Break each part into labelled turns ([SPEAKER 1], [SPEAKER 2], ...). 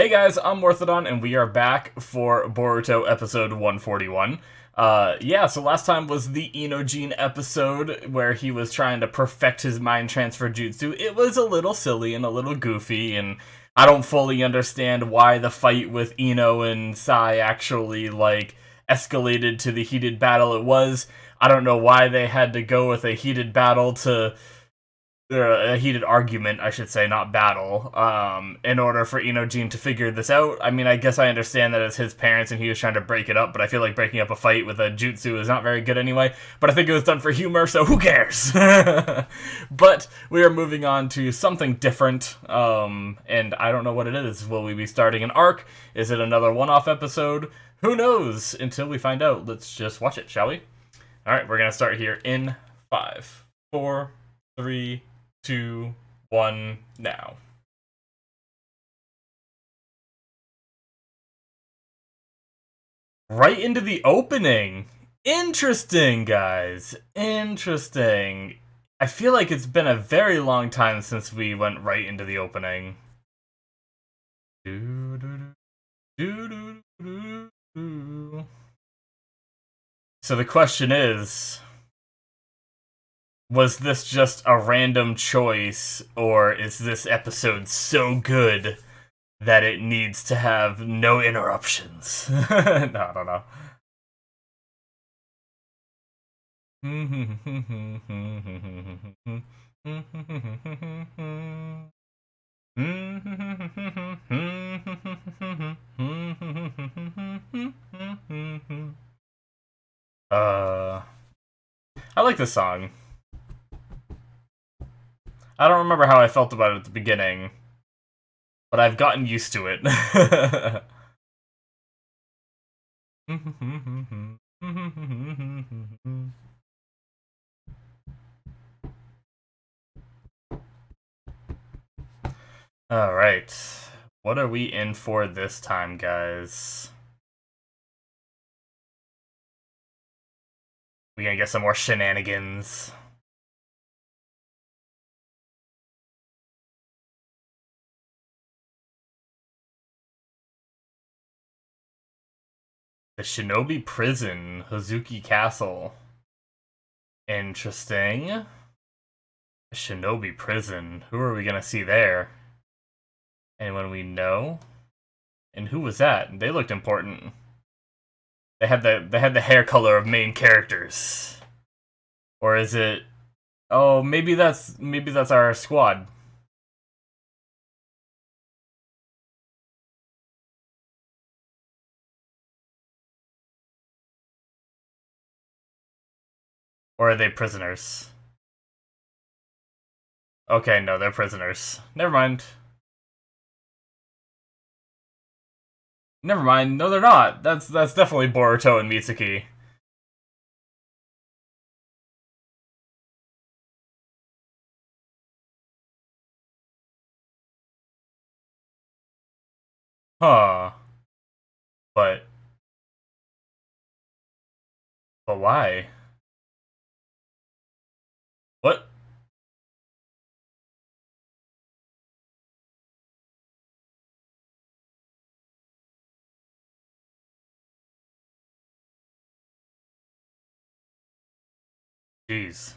[SPEAKER 1] Hey guys, I'm Morthadon, and we are back for Boruto episode 141. So last time was the Inojin episode where he was trying to perfect his mind transfer jutsu. It was a little silly and a little goofy, and I don't fully understand why the fight with Ino and Sai actually, escalated to the heated battle it was. I don't know why they had to go with a heated battle to a heated argument, I should say, not battle, in order for Inojin to figure this out. I mean, I guess I understand that it's his parents and he was trying to break it up, but I feel like breaking up a fight with a jutsu is not very good anyway. But I think it was done for humor, so who cares? But we are moving on to something different, and I don't know what it is. Will we be starting an arc? Is it another one-off episode? Who knows? Until we find out. Let's just watch it, shall we? Alright, we're gonna start here in 5, 4, 3, 2, 1, now. Right into the opening. Interesting, guys. Interesting. I feel like it's been a very long time since we went right into the opening. So the question is, was this just a random choice, or is this episode so good that it needs to have no interruptions? No, I don't know. I like this song. I don't remember how I felt about it at the beginning, but I've gotten used to it. Alright. What are we in for this time, guys? We gonna get some more shenanigans. The Shinobi Prison, Hazuki Castle. Interesting. The Shinobi Prison. Who are we gonna see there? Anyone we know? And who was that? They looked important. They had the hair color of main characters. Or is it? Oh, maybe that's our squad. Or are they prisoners? Okay, no, they're prisoners. Never mind. Never mind. No, they're not. That's definitely Boruto and Mitsuki. Huh. But why? What? Jeez.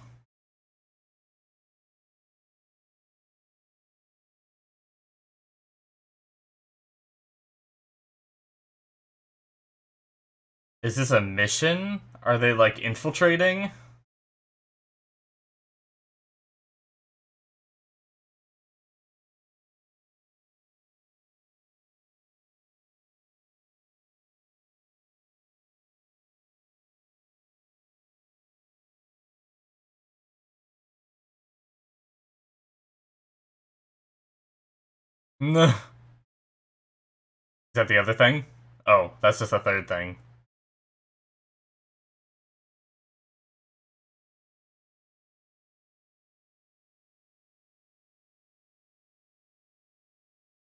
[SPEAKER 1] Is this a mission? Are they like infiltrating? Is that the other thing? Oh, that's just a third thing.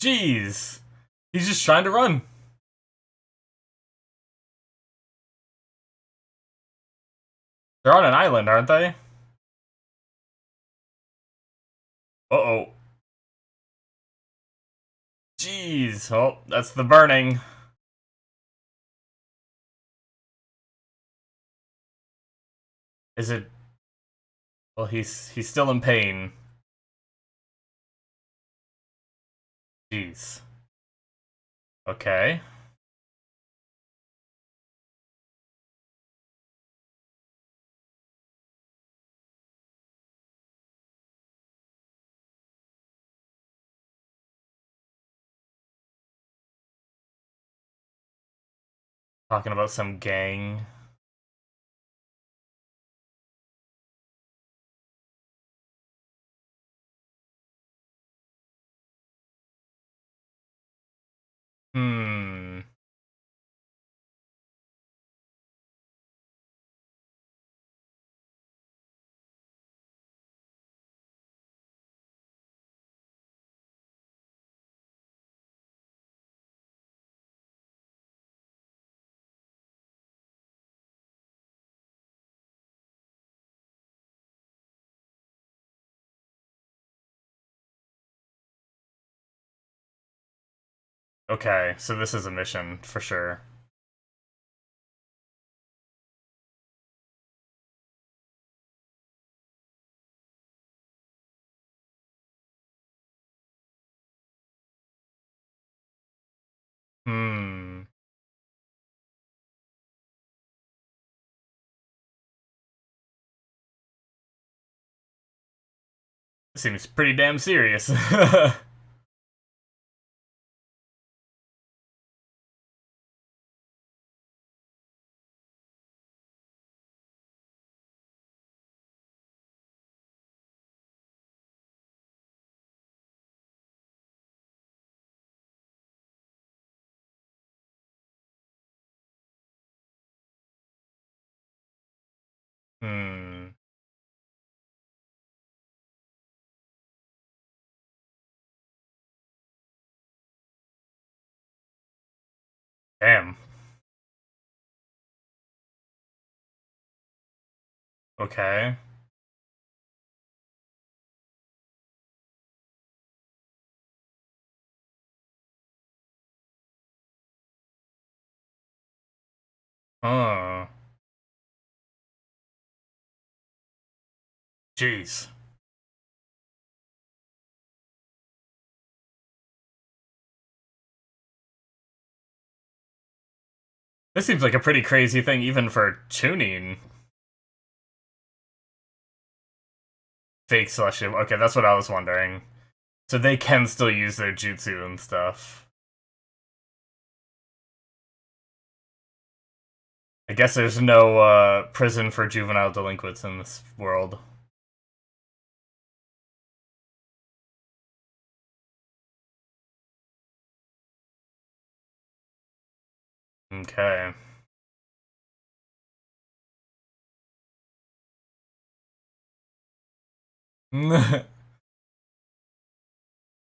[SPEAKER 1] Jeez. He's just trying to run. They're on an island, aren't they? Uh-oh. Jeez. Oh, that's the burning. Is it? Well, he's still in pain. Jeez. Okay. Talking about some gang. Hmm. Okay, so this is a mission for sure. Hmm. Seems pretty damn serious. Hmm. Damn. Okay. Huh. Jeez. This seems like a pretty crazy thing even for tuning. Fake celestial. Okay, that's what I was wondering. So they can still use their jutsu and stuff. I guess there's no prison for juvenile delinquents in this world. Okay.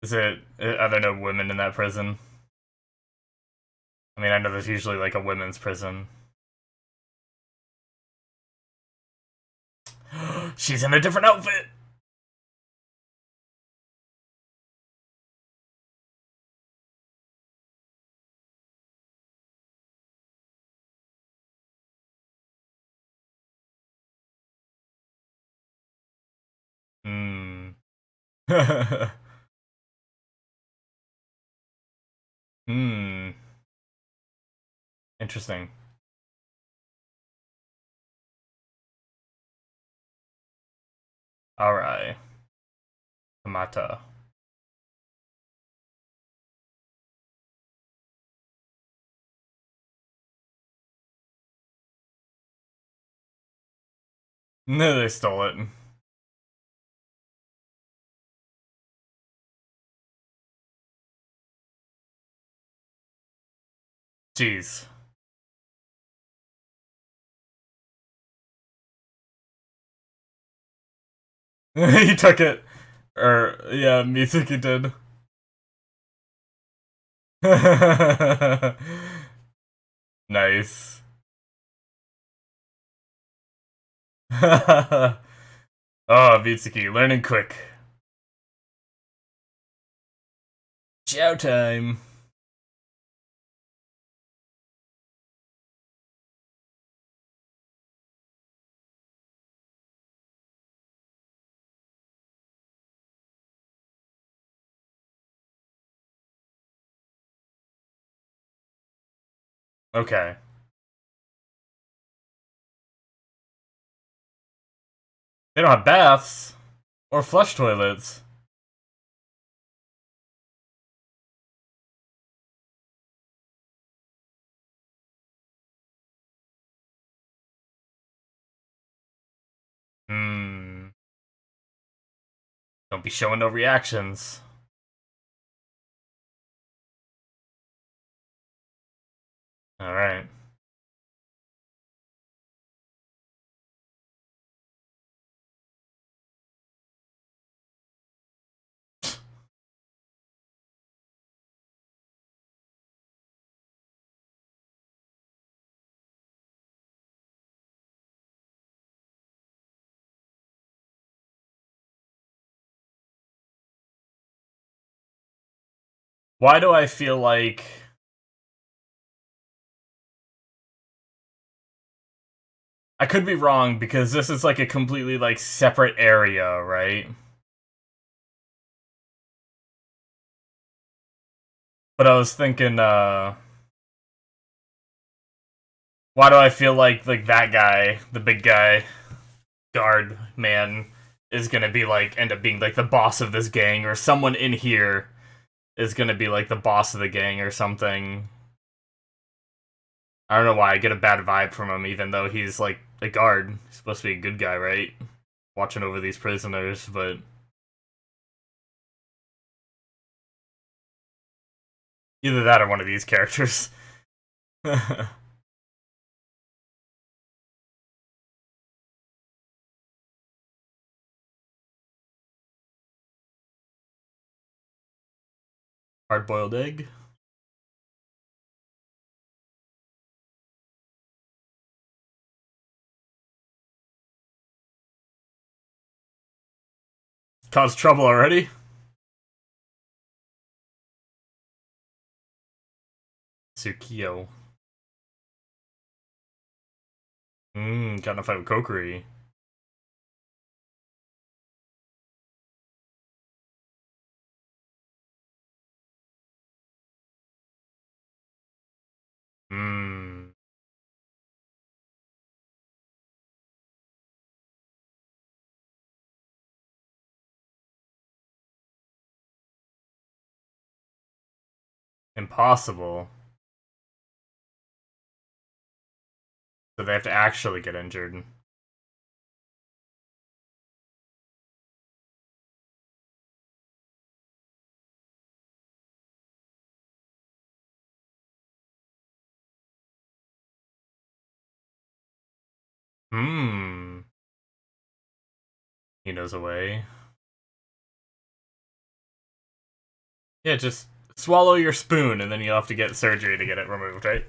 [SPEAKER 1] Is it? Are there no women in that prison? I mean, I know there's usually like a women's prison. She's in a different outfit. Hmm. Hmm. Interesting. All right. Kamata. No, they stole it. Jeez. He took it. Or yeah, Mitsuki did. Nice. Oh, Mitsuki, learning quick. Chow time. Okay. They don't have baths or flush toilets. Hmm. Don't be showing no reactions. Alright. Why do I feel like... I could be wrong, because this is like a completely like separate area, right? But I was thinking, why do I feel like that guy, the big guy, guard man, is gonna be like, end up being like the boss of this gang, or someone in here is gonna be like the boss of the gang or something. I don't know why I get a bad vibe from him, even though he's like a guard. He's supposed to be a good guy, right? Watching over these prisoners, but either that or one of these characters. Hard boiled egg. Caused trouble already? Tsukio. Got in a fight with Kokiri. Mmm. Impossible. So they have to actually get injured. Hmm. He knows a way. Yeah, just swallow your spoon and then you'll have to get surgery to get it removed, right?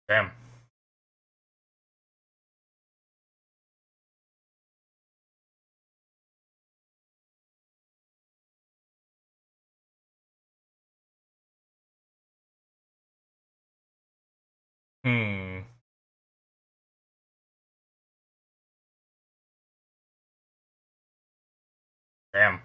[SPEAKER 1] Damn. Hmm. Damn.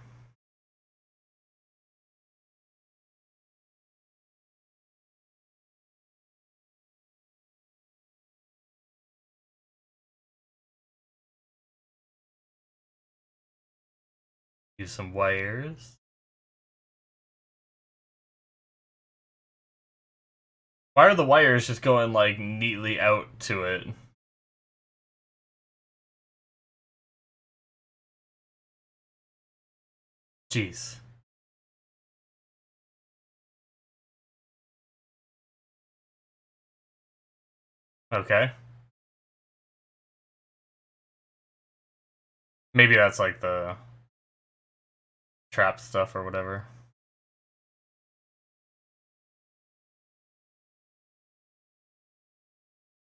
[SPEAKER 1] Use some wires. Why are the wires just going like neatly out to it? Jeez. Okay. Maybe that's like the trap stuff or whatever.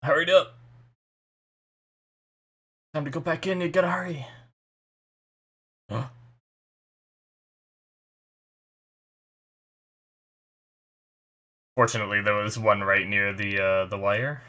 [SPEAKER 1] Hurried up. Time to go back in, you gotta hurry. Huh? Fortunately, there was one right near the wire.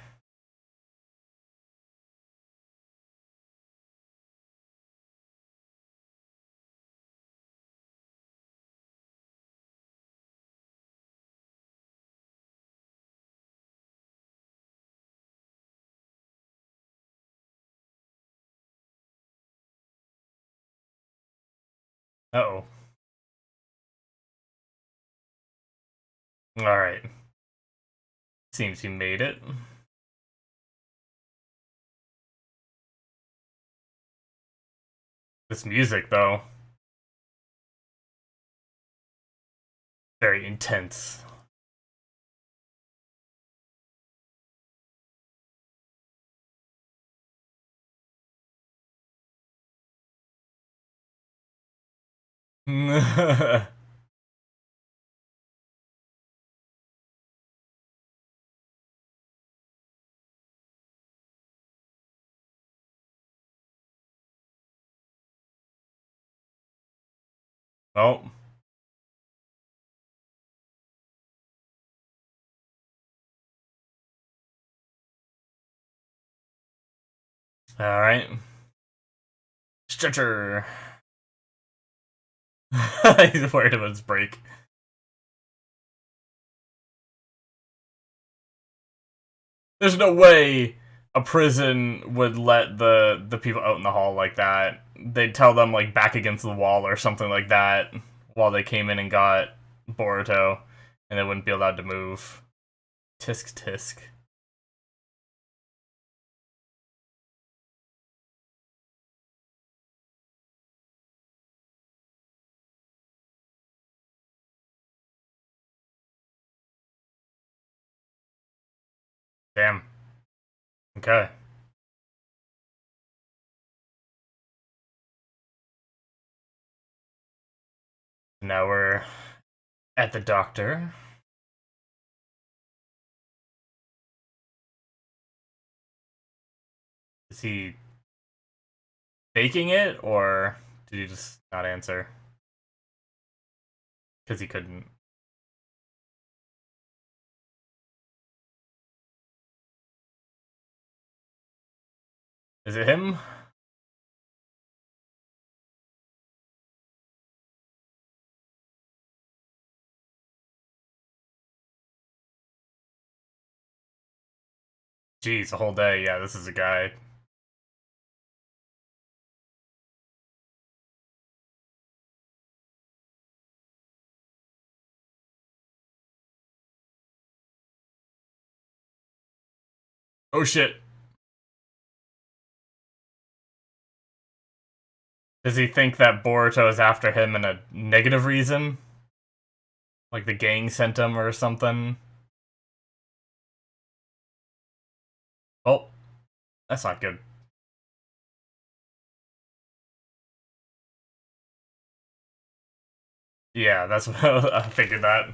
[SPEAKER 1] Uh-oh. Alright. Seems he made it. This music, though. Very intense. Oh. Alright. Stretcher. He's worried about his break. There's no way a prison would let the people out in the hall like that. They'd tell them like back against the wall or something like that while they came in and got Boruto, and they wouldn't be allowed to move. Tisk tisk. Damn. Okay. Now we're at the doctor. Is he faking it, or did he just not answer? Because he couldn't. Is it him? Jeez, a whole day. Yeah, this is a guy. Oh shit. Does he think that Boruto is after him in a negative reason? Like the gang sent him or something? Oh, that's not good. Yeah, that's what I figured that.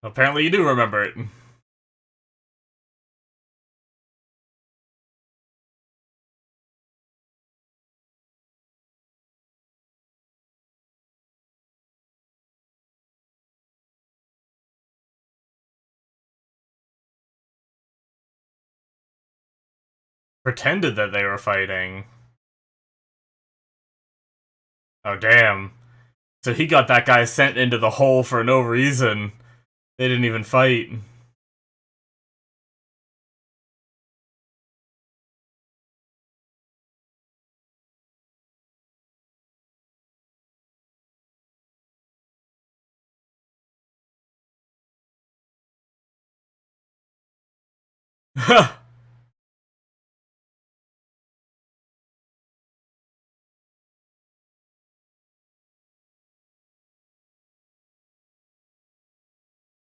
[SPEAKER 1] Apparently you do remember it. Pretended that they were fighting. Oh, damn. So he got that guy sent into the hole for no reason. They didn't even fight.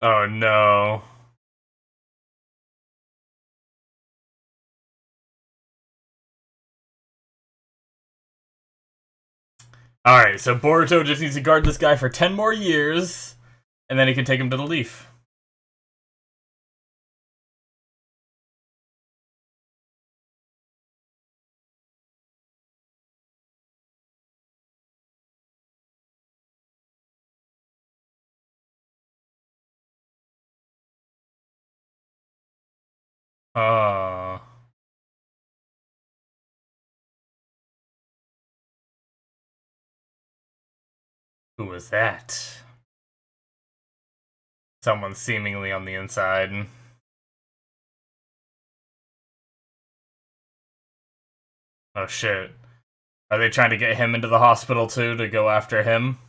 [SPEAKER 1] Oh no. Alright, so Boruto just needs to guard this guy for 10 more years, and then he can take him to the Leaf. Uh, who was that? Someone seemingly on the inside. Oh shit. Are they trying to get him into the hospital too to go after him?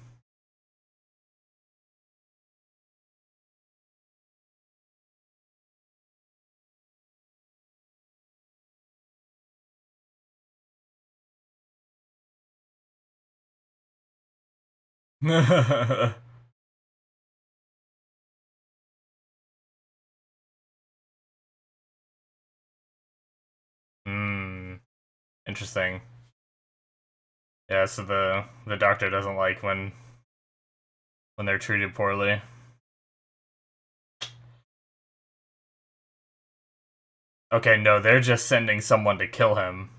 [SPEAKER 1] Hmm. Interesting. Yeah, so the doctor doesn't like when they're treated poorly. Okay, no, they're just sending someone to kill him.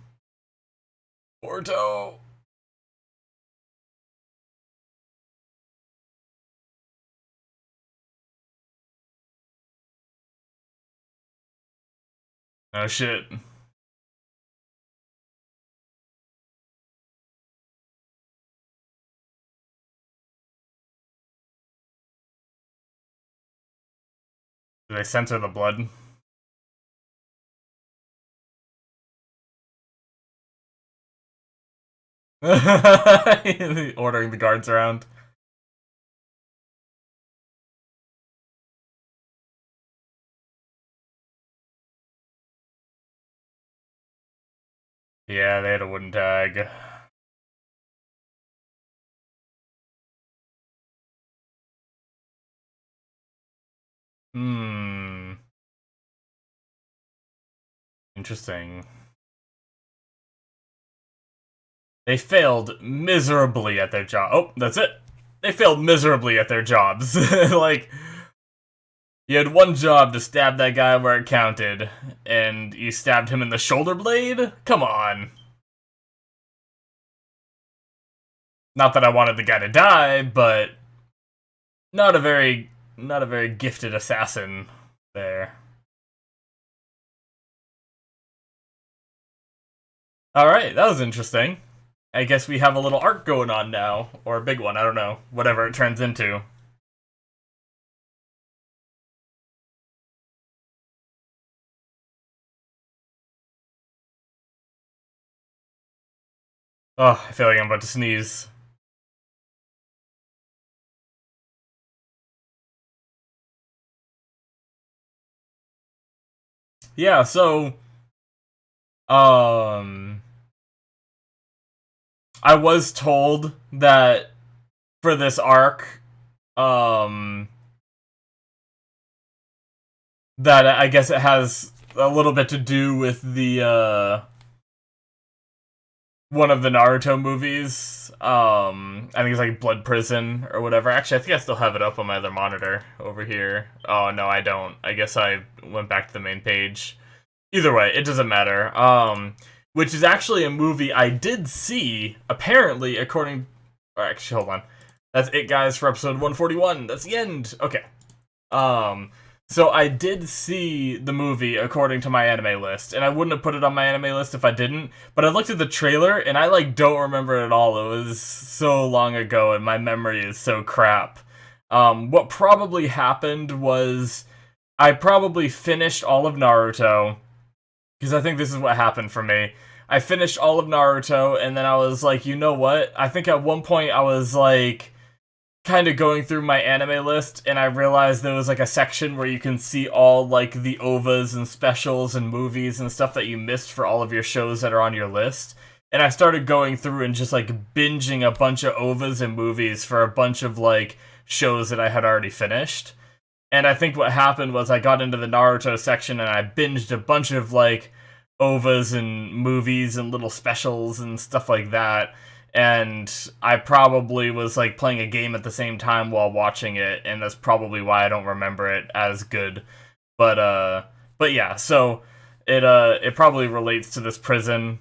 [SPEAKER 1] Orto. Oh shit. Do they censor the blood? Ordering the guards around. Yeah, they had a wooden tag. Hmm. Interesting. They failed miserably at their job. Oh, that's it. They failed miserably at their jobs. Like, you had one job to stab that guy where it counted, and you stabbed him in the shoulder blade? Come on. Not that I wanted the guy to die, but not a very gifted assassin there. Alright, that was interesting. I guess we have a little arc going on now. Or a big one, I don't know. Whatever it turns into. Oh, I feel like I'm about to sneeze. Yeah, so um I was told that for this arc, um that I guess it has a little bit to do with the one of the Naruto movies. I think it's like Blood Prison or whatever. Actually, I think I still have it up on my other monitor over here. Oh no, I don't. I guess I went back to the main page. Either way, it doesn't matter. Which is actually a movie I did see, apparently, according... Actually, hold on. That's it, guys, for episode 141. That's the end. Okay. So I did see the movie according to my anime list, and I wouldn't have put it on my anime list if I didn't, but I looked at the trailer, and I, like, don't remember it at all. It was so long ago, and my memory is so crap. What probably happened was I probably finished all of Naruto, because I think this is what happened for me. I finished all of Naruto, and then I was like, you know what? I think at one point I was like, kind of going through my anime list, and I realized there was like a section where you can see all like the OVAs and specials and movies and stuff that you missed for all of your shows that are on your list. And I started going through and just like binging a bunch of OVAs and movies for a bunch of like shows that I had already finished. And I think what happened was I got into the Naruto section and I binged a bunch of like OVAs and movies and little specials and stuff like that. And I probably was like playing a game at the same time while watching it, and that's probably why I don't remember it as good. But yeah, so it probably relates to this prison.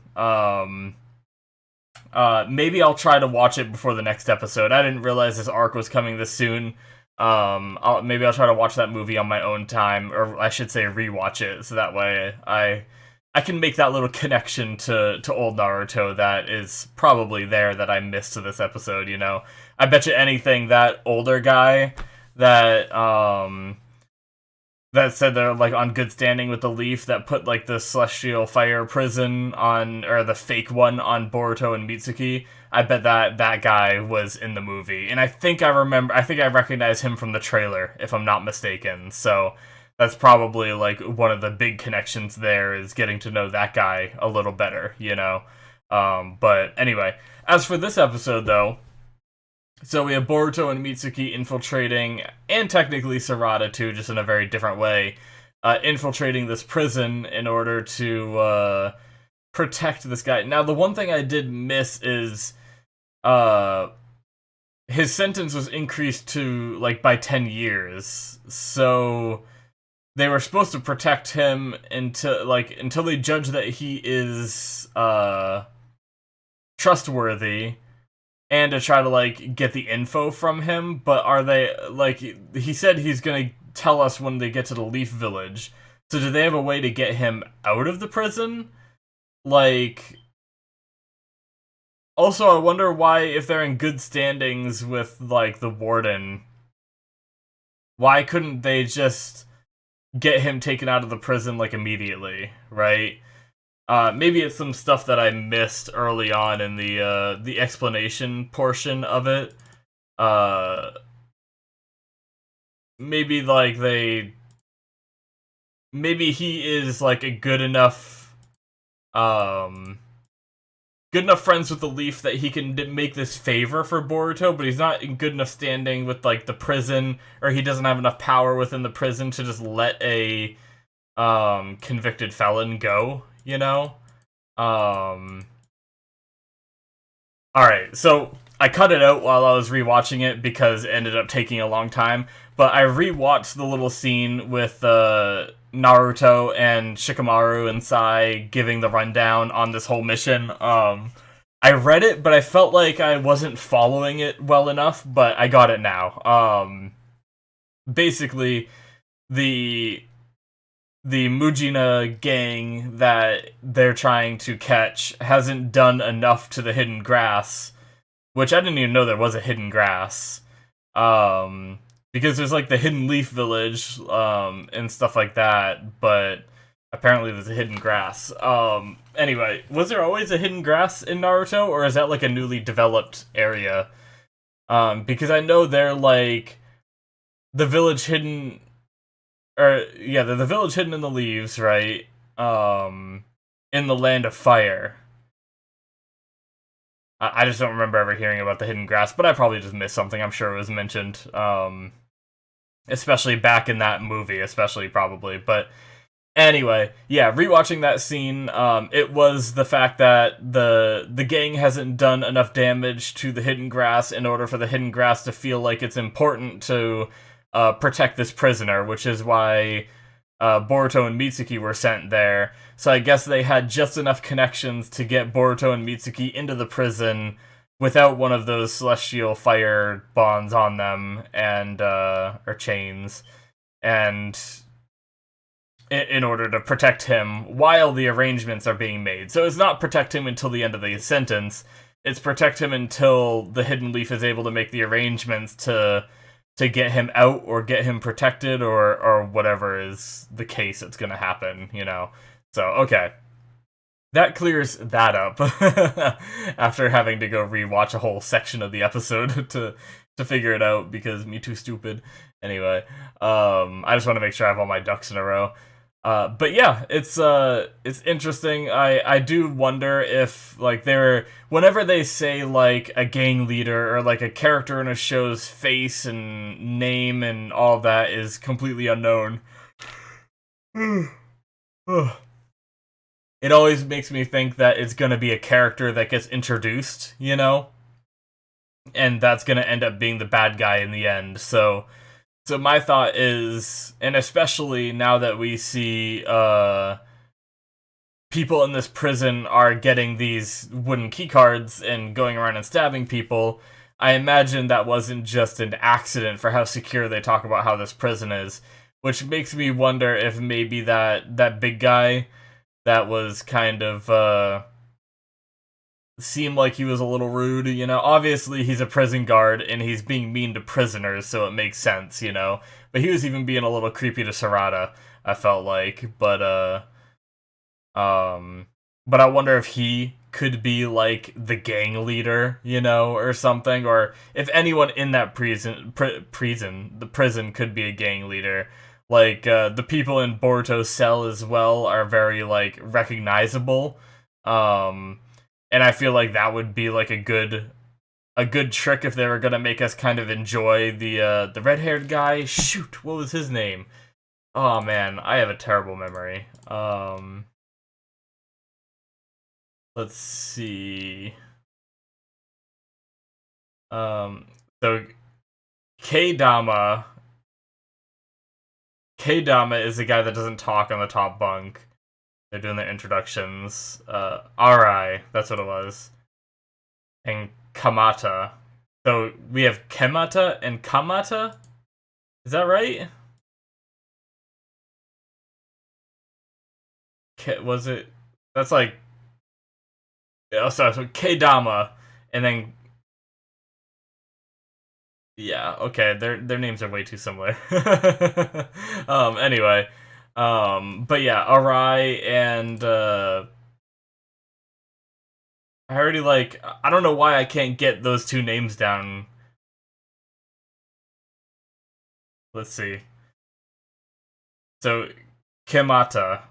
[SPEAKER 1] Maybe I'll try to watch it before the next episode. I didn't realize this arc was coming this soon. Maybe I'll try to watch that movie on my own time, or I should say rewatch it, so that way I can make that little connection to old Naruto that is probably there that I missed to this episode, you know? I bet you anything that older guy that that said they're like on good standing with the Leaf that put like the celestial fire prison on, or the fake one on Boruto and Mitsuki, I bet that guy was in the movie. And I think I recognize him from the trailer, if I'm not mistaken. So that's probably like one of the big connections there, is getting to know that guy a little better, you know? But anyway, as for this episode though, so we have Boruto and Mitsuki infiltrating, and technically Sarada too, just in a very different way, infiltrating this prison in order to protect this guy. Now, the one thing I did miss is his sentence was increased to like by 10 years. So they were supposed to protect him until they judge that he is trustworthy, and to try to like get the info from him. But are they, like, he said he's gonna tell us when they get to the Leaf Village. So do they have a way to get him out of the prison? Like, also I wonder why, if they're in good standings with like the warden, why couldn't they just get him taken out of the prison like immediately, right? Maybe it's some stuff that I missed early on in the explanation portion of it. Maybe like maybe he is like a good enough friends with the Leaf that he can make this favor for Boruto, but he's not in good enough standing with like the prison, or he doesn't have enough power within the prison to just let a convicted felon go, you know? Alright, so I cut it out while I was rewatching it because it ended up taking a long time, but I rewatched the little scene with Naruto and Shikamaru and Sai giving the rundown on this whole mission. I read it, but I felt like I wasn't following it well enough, but I got it now. Basically, the Mujina gang that they're trying to catch hasn't done enough to the hidden grass, which I didn't even know there was a hidden grass. Because there's like the hidden Leaf Village, and stuff like that, but apparently there's a hidden grass. Anyway, was there always a hidden grass in Naruto, or is that like a newly developed area? Because I know they're like the village hidden, the village hidden in the leaves, right? In the Land of Fire. I just don't remember ever hearing about the hidden grass, but I probably just missed something. I'm sure it was mentioned, especially back in that movie, probably. But anyway, yeah, rewatching that scene, it was the fact that the gang hasn't done enough damage to the hidden grass in order for the hidden grass to feel like it's important to protect this prisoner, which is why Boruto and Mitsuki were sent there. So I guess they had just enough connections to get Boruto and Mitsuki into the prison without one of those celestial fire bonds on them, and or chains, and in order to protect him while the arrangements are being made. So it's not protect him until the end of the sentence, it's protect him until the Hidden Leaf is able to make the arrangements to get him out, or get him protected, or whatever is the case that's gonna happen, you know? So, okay. That clears that up, after having to go rewatch a whole section of the episode to to figure it out because me too stupid. Anyway, I just want to make sure I have all my ducks in a row. But yeah, it's interesting. I do wonder if like they're whenever they say like a gang leader or like a character in a show's face and name and all that is completely unknown. It always makes me think that it's gonna be a character that gets introduced, you know, and that's gonna end up being the bad guy in the end. So my thought is, and especially now that we see people in this prison are getting these wooden keycards and going around and stabbing people, I imagine that wasn't just an accident for how secure they talk about how this prison is, which makes me wonder if maybe that big guy that was kind of seemed like he was a little rude, you know. Obviously, he's a prison guard and he's being mean to prisoners, so it makes sense, you know. But he was even being a little creepy to Sarada, I felt like. But I wonder if he could be like the gang leader, you know, or something, or if anyone in that the prison could be a gang leader. Like the people in Boruto's cell as well are very like recognizable. And I feel like that would be like a good trick if they were gonna make us kind of enjoy the red-haired guy. Shoot, what was his name? Oh man, I have a terrible memory. Let's see. So K-Dama is the guy that doesn't talk on the top bunk. They're doing their introductions. Arai, that's what it was. And Kamata. So we have Kemata and Kamata? Is that right? Was it? That's like... Oh, sorry, so K-Dama, and then... Yeah, okay, their names are way too similar. Anyway. But yeah, Arai and, I already, like... I don't know why I can't get those two names down. Let's see. So, Kamata.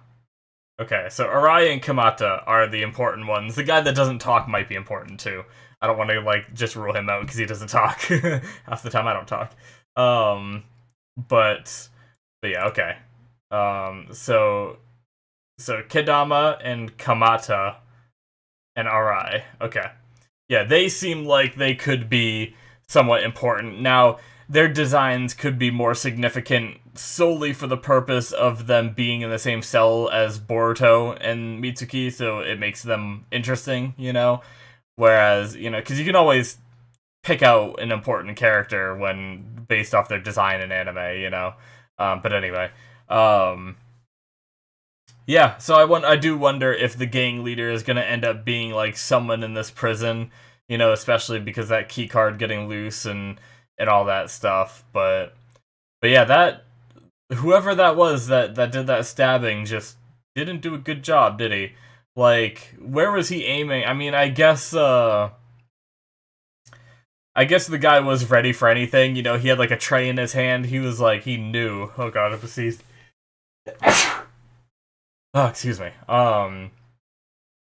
[SPEAKER 1] Okay, so Arai and Kamata are the important ones. The guy that doesn't talk might be important too. I don't want to like just rule him out because he doesn't talk. Half the time I don't talk. Um, but yeah, okay. So Kedama and Kamata and Arai. Okay, yeah, they seem like they could be somewhat important. Now, their designs could be more significant solely for the purpose of them being in the same cell as Boruto and Mitsuki, so it makes them interesting, you know? Whereas, you know, because you can always pick out an important character when based off their design in anime, you know? But anyway, yeah, so I do wonder if the gang leader is going to end up being like someone in this prison, you know, especially because that key card getting loose and all that stuff. But yeah, that whoever that was that did that stabbing just didn't do a good job, did he? Like, where was he aiming? I mean, I guess the guy was ready for anything. You know, he had like a tray in his hand. He was like, he knew. Oh god, it was seized. Oh, excuse me.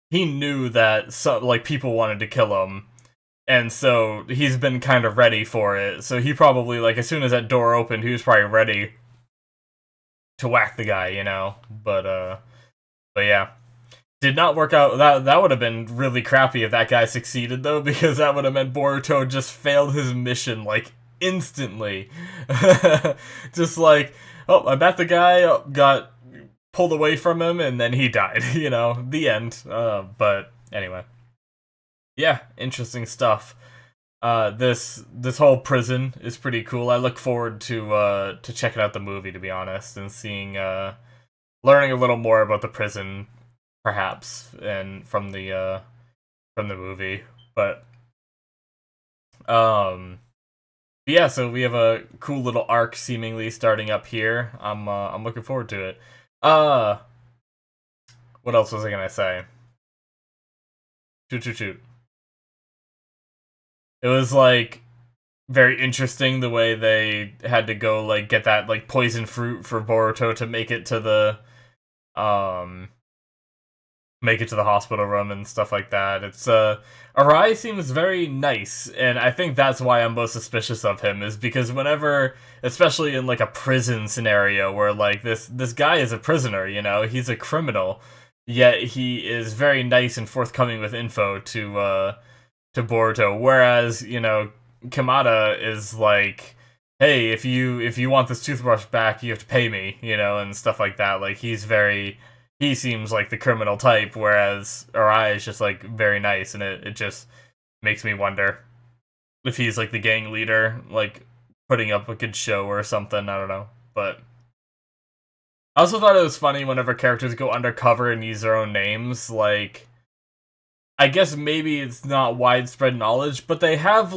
[SPEAKER 1] He knew that some like people wanted to kill him, and so he's been kind of ready for it. So he probably like as soon as that door opened, he was probably ready to whack the guy, you know. But yeah, did not work out. That would have been really crappy if that guy succeeded though, because that would have meant Boruto just failed his mission like instantly. Just like, oh, I bet the guy got pulled away from him and then he died. You know, the end. But anyway, yeah, interesting stuff. This whole prison is pretty cool. I look forward to checking out the movie, to be honest, and seeing learning a little more about the prison, perhaps, and from the movie. But yeah, so we have a cool little arc seemingly starting up here. I'm looking forward to it. What else was I gonna say? Shoot, shoot, shoot. It was like very interesting the way they had to go like get that like poison fruit for Boruto to um make it to the hospital room and stuff like that. It's Arai seems very nice, and I think that's why I'm most suspicious of him, is because whenever, especially in like a prison scenario where like this guy is a prisoner, you know, he's a criminal, yet he is very nice and forthcoming with info to Boruto, whereas, you know, Kamada is like, hey, if you want this toothbrush back, you have to pay me, you know, and stuff like that. Like he seems like the criminal type, whereas Arai is just like very nice, and it just makes me wonder if he's like the gang leader, like putting up a good show or something. I don't know, but I also thought it was funny whenever characters go undercover and use their own names. Like, I guess maybe it's not widespread knowledge, but they have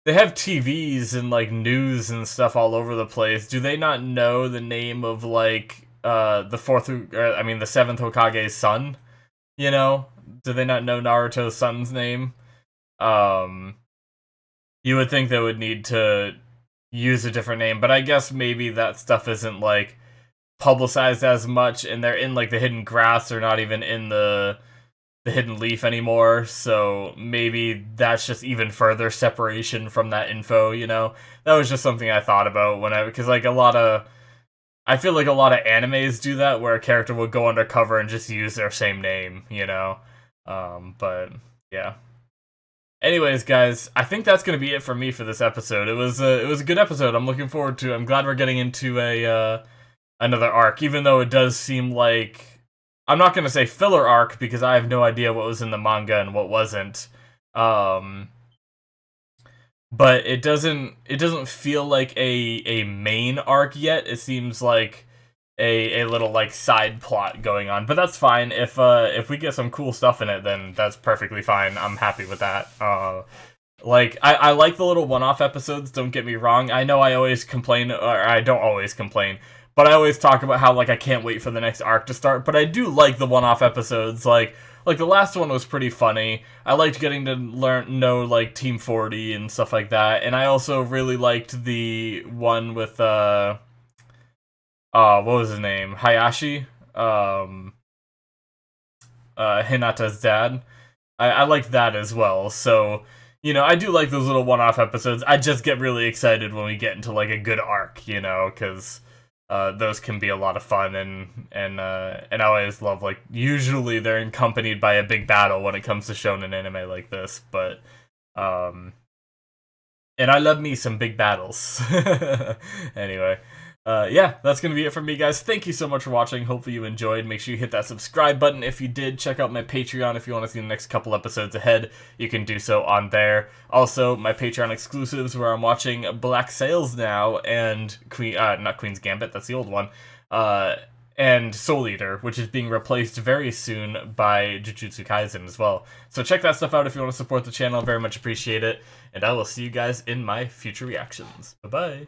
[SPEAKER 1] TVs and like news and stuff all over the place. Do they not know the name of like the seventh Hokage's son? You know, do they not know Naruto's son's name? Um, you would think they would need to use a different name, but I guess maybe that stuff isn't like publicized as much, and they're in like the hidden grass, or not even in the hidden leaf anymore, so maybe that's just even further separation from that info, you know? That was just something I thought about because like I feel like a lot of animes do that, where a character will go undercover and just use their same name, you know? But yeah. Anyways, guys, I think that's gonna be it for me for this episode. It was a good episode. I'm looking forward to. I'm glad we're getting into another arc, even though it does seem like, I'm not gonna say filler arc because I have no idea what was in the manga and what wasn't. But it doesn't feel like a main arc yet. It seems like a little like side plot going on, but that's fine. If we get some cool stuff in it, then that's perfectly fine. I'm happy with that. Like I like the little one-off episodes, don't get me wrong. I know I always complain, or I don't always complain, but I always talk about how like I can't wait for the next arc to start, but I do like the one-off episodes. Like the last one was pretty funny. I liked getting to know like Team 40 and stuff like that, and I also really liked the one with what was his name? Hayashi? Hinata's dad. I liked that as well. So, you know, I do like those little one-off episodes. I just get really excited when we get into like a good arc, you know, because those can be a lot of fun, and I always love, like, usually they're accompanied by a big battle when it comes to shonen anime like this, but and I love me some big battles. Anyway, yeah, that's going to be it from me, guys. Thank you so much for watching. Hopefully you enjoyed. Make sure you hit that subscribe button if you did. Check out my Patreon if you want to see the next couple episodes ahead. You can do so on there. Also, my Patreon exclusives, where I'm watching Black Sails now, and not Queen's Gambit, that's the old one, and Soul Eater, which is being replaced very soon by Jujutsu Kaisen as well. So check that stuff out if you want to support the channel. Very much appreciate it. And I will see you guys in my future reactions. Bye-bye.